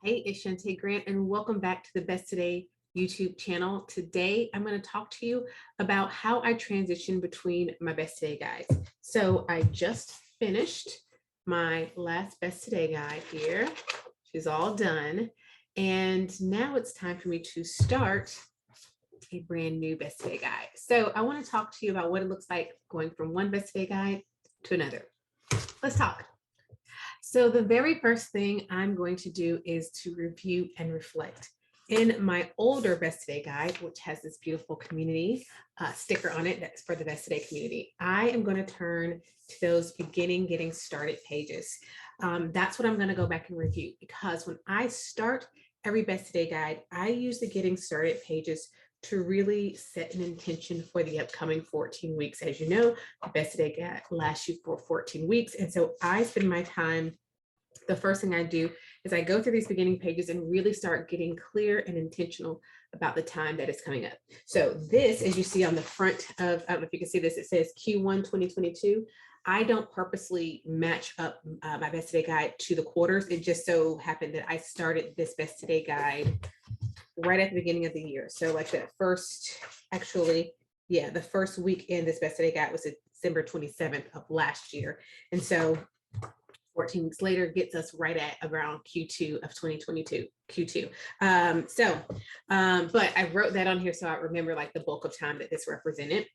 Hey, it's Shantae Grant, and welcome back to the Best Today YouTube channel. Today, I'm going to talk to you about how I transition between my Best Today guides. So I just finished my last Best Today guide here. She's all done. And now it's time for me to start a brand new Best Today guide. So I want to talk to you about what it looks like going from one Best Today guide to another. Let's talk. So the very first thing I'm going to do is to review and reflect. In my older Best Today guide, which has this beautiful community sticker on it that's for the Best Today community, I am going to turn to those beginning getting started pages. That's what I'm going to go back and review, because when I start every Best Today guide, I use the getting started pages to really set an intention for the upcoming 14 weeks. As you know, the Best Today guide lasts you for 14 weeks. And so I spend my time, the first thing I do is I go through these beginning pages and really start getting clear and intentional about the time that is coming up. So this, as you see on the front of, I don't know if you can see this, it says Q1 2022. I don't purposely match up my Best Today guide to the quarters. It just so happened that I started this Best Today guide right at the beginning of the year. So like that first, actually, yeah, the first week in this Best Today guide was December 27th of last year. And so 14 weeks later gets us right at around Q2 of 2022, Q2. But I wrote that on here so I remember like the bulk of time that this represented.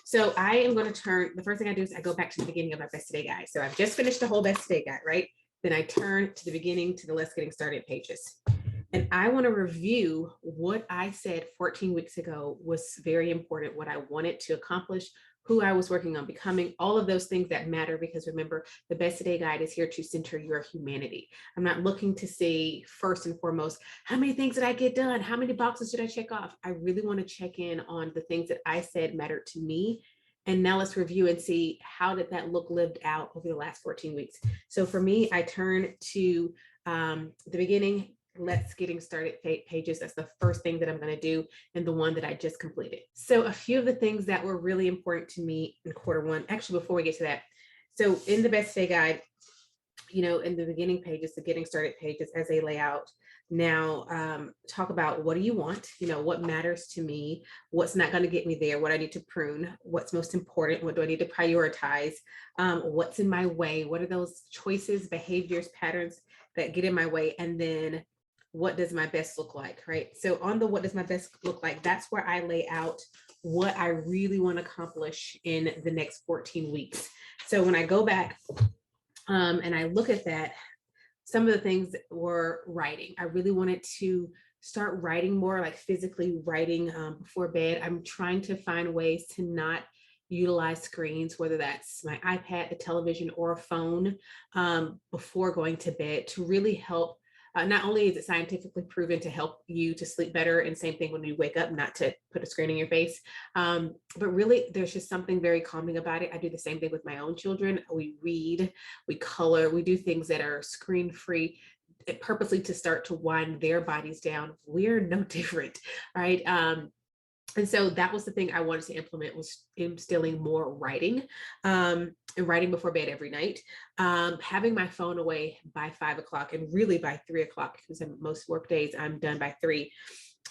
So I am going to turn, the first thing I do is I go back to the beginning of my Best Today guide. So I've just finished the whole Best Today guide, right? Then I turn to the beginning to the Let's Getting Started pages. And I want to review what I said 14 weeks ago was very important, what I wanted to accomplish, who I was working on becoming, all of those things that matter, because remember, the Best Today guide is here to center your humanity. I'm not looking to see first and foremost, how many things did I get done? How many boxes did I check off? I really want to check in on the things that I said mattered to me. And now let's review and see how did that look lived out over the last 14 weeks. So for me, I turn to the beginning, Let's Getting Started pages. That's the first thing that I'm going to do, and the one that I just completed. So a few of the things that were really important to me in quarter one, actually, before we get to that. So in the Best Today guide, you know, in the beginning pages, the Getting Started pages as a layout, now talk about what do you want, you know, what matters to me, what's not going to get me there, what I need to prune, what's most important, what do I need to prioritize, what's in my way, what are those choices, behaviors, patterns that get in my way, and then what does my best look like, right? So on the what does my best look like, that's where I lay out what I really want to accomplish in the next 14 weeks. So when I go back and I look at that, some of the things were writing. I really wanted to start writing more, like physically writing before bed. I'm trying to find ways to not utilize screens, whether that's my iPad, the television, or a phone before going to bed, to really help. Not only is it scientifically proven to help you to sleep better, and same thing when you wake up, not to put a screen in your face, but really there's just something very calming about it. I do the same thing with my own children. We read, we color, we do things that are screen free, purposely to start to wind their bodies down. We're no different, right? And so that was the thing I wanted to implement, was instilling more writing, and writing before bed every night, having my phone away by 5 o'clock, and really by 3 o'clock, because most work days I'm done by 3.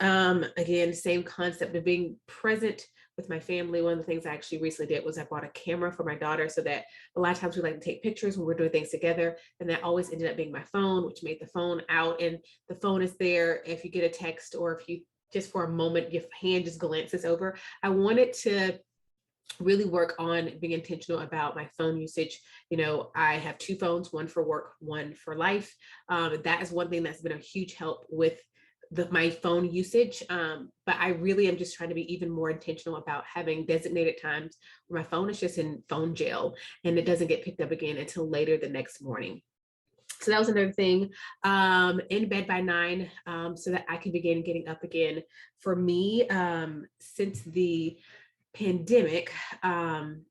Again, same concept of being present with my family. One of the things I actually recently did was I bought a camera for my daughter, so that a lot of times we like to take pictures when we're doing things together, and that always ended up being my phone, which made the phone out, and the phone is there if you get a text, or if you just for a moment, your hand just glances over. I wanted to really work on being intentional about my phone usage. You know, I have 2 phones, one for work, one for life. That is one thing that's been a huge help with my phone usage. But I really am just trying to be even more intentional about having designated times where my phone is just in phone jail and it doesn't get picked up again until later the next morning. So that was another thing. In bed by 9, so that I can begin getting up again. For me, since the pandemic, and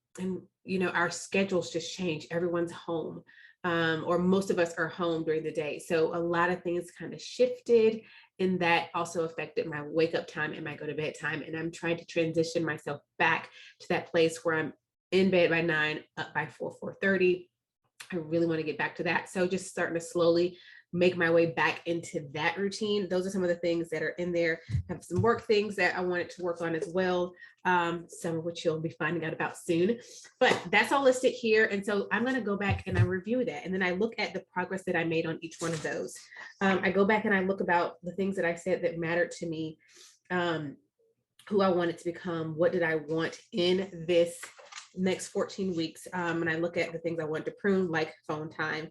you know, our schedules just change. Everyone's home, or most of us are home during the day. So a lot of things kind of shifted, and that also affected my wake up time and my go to bed time. And I'm trying to transition myself back to that place where I'm in bed by 9, up by 4:30. I really want to get back to that. So just starting to slowly make my way back into that routine. Those are some of the things that are in there. I have some work things that I wanted to work on as well, some of which you'll be finding out about soon. But that's all listed here. And so I'm going to go back and I review that. And then I look at the progress that I made on each one of those. I go back and I look about the things that I said that mattered to me, who I wanted to become, what did I want in this next 14 weeks. And I look at the things I want to prune, like phone time,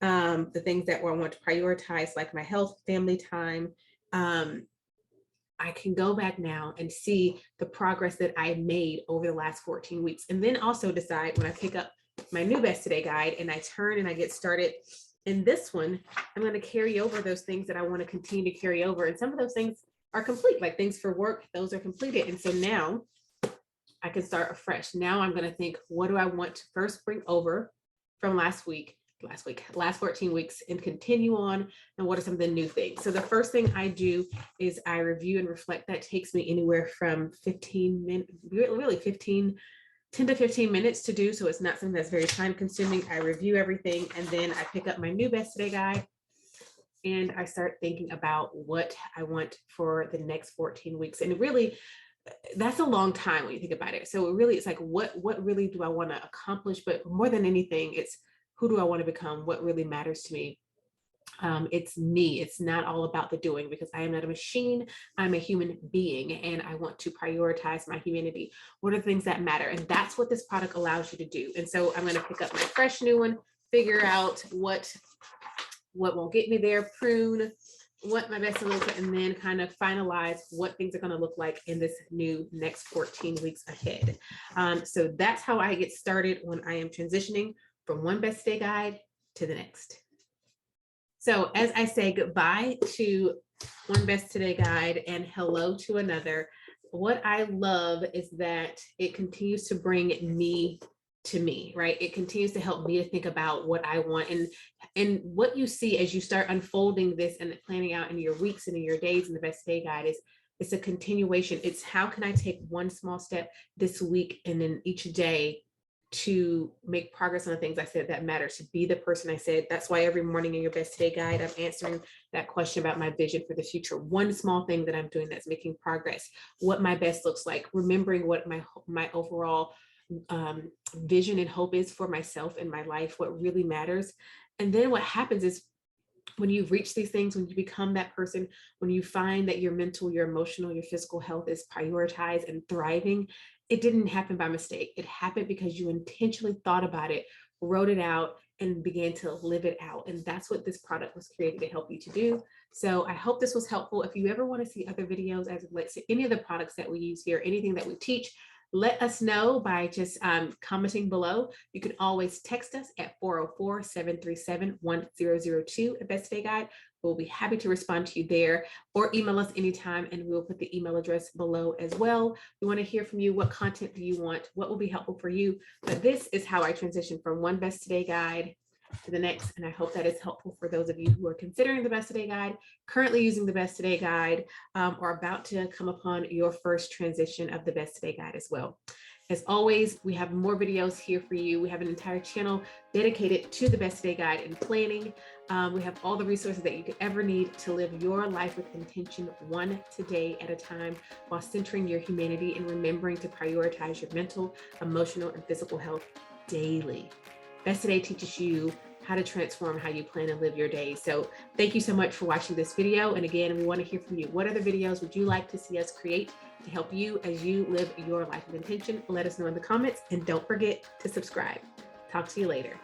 the things that I want to prioritize, like my health, family time. I can go back now and see the progress that I made over the last 14 weeks. And then also decide when I pick up my new Best Today guide and I turn and I get started in this one, I'm going to carry over those things that I want to continue to carry over. And some of those things are complete, like things for work, those are completed. And so now I can start afresh. Now I'm going to think, what do I want to first bring over from last 14 weeks and continue on, and what are some of the new things? So the first thing I do is I review and reflect. That takes me anywhere from 15 minutes, really 10 to 15 minutes to do. So it's not something that's very time consuming. I review everything and then I pick up my new Best Today guide and I start thinking about what I want for the next 14 weeks. And really, that's a long time when you think about it. So it's like, what really do I want to accomplish? But more than anything, it's who do I want to become? What really matters to me? It's me. It's not all about the doing, because I am not a machine. I'm a human being and I want to prioritize my humanity. What are the things that matter? And that's what this product allows you to do. And so I'm going to pick up my fresh new one, figure out what won't get me there, prune what my best to look at, and then kind of finalize what things are going to look like in this new next 14 weeks ahead. So that's how I get started when I am transitioning from one Best Today guide to the next. So as I say goodbye to one Best Today guide and hello to another, what I love is that it continues to bring me to me, right? It continues to help me to think about what I want, and what you see as you start unfolding this and planning out in your weeks and in your days in the Best Today guide is it's a continuation. It's how can I take one small step this week and then each day to make progress on the things I said that matter, to be the person I said. That's why every morning in your Best Today guide, I'm answering that question about my vision for the future. One small thing that I'm doing that's making progress, what my best looks like, remembering what my overall vision and hope is for myself and my life, what really matters. And then what happens is when you reach these things, when you become that person, when you find that your mental, your emotional, your physical health is prioritized and thriving, it didn't happen by mistake. It happened because you intentionally thought about it, wrote it out, and began to live it out. And that's what this product was created to help you to do. So I hope this was helpful. If you ever want to see other videos as it relates to any of the products that we use here, anything that we teach, let us know by just commenting below. You can always text us at 404-737-1002 at Best Today Guide. We'll be happy to respond to you there, or email us anytime and we'll put the email address below as well. We want to hear from you. What content do you want? What will be helpful for you? But this is how I transition from one Best Today guide to the next. And I hope that is helpful for those of you who are considering the Best Today guide, currently using the Best Today guide, or about to come upon your first transition of the Best Today guide as well. As always, we have more videos here for you. We have an entire channel dedicated to the Best Today guide and planning. We have all the resources that you could ever need to live your life with intention, one today at a time, while centering your humanity and remembering to prioritize your mental, emotional, and physical health daily. Best Today teaches you how to transform how you plan and live your day. So thank you so much for watching this video. And again, we want to hear from you. What other videos would you like to see us create to help you as you live your life of intention? Let us know in the comments, and don't forget to subscribe. Talk to you later.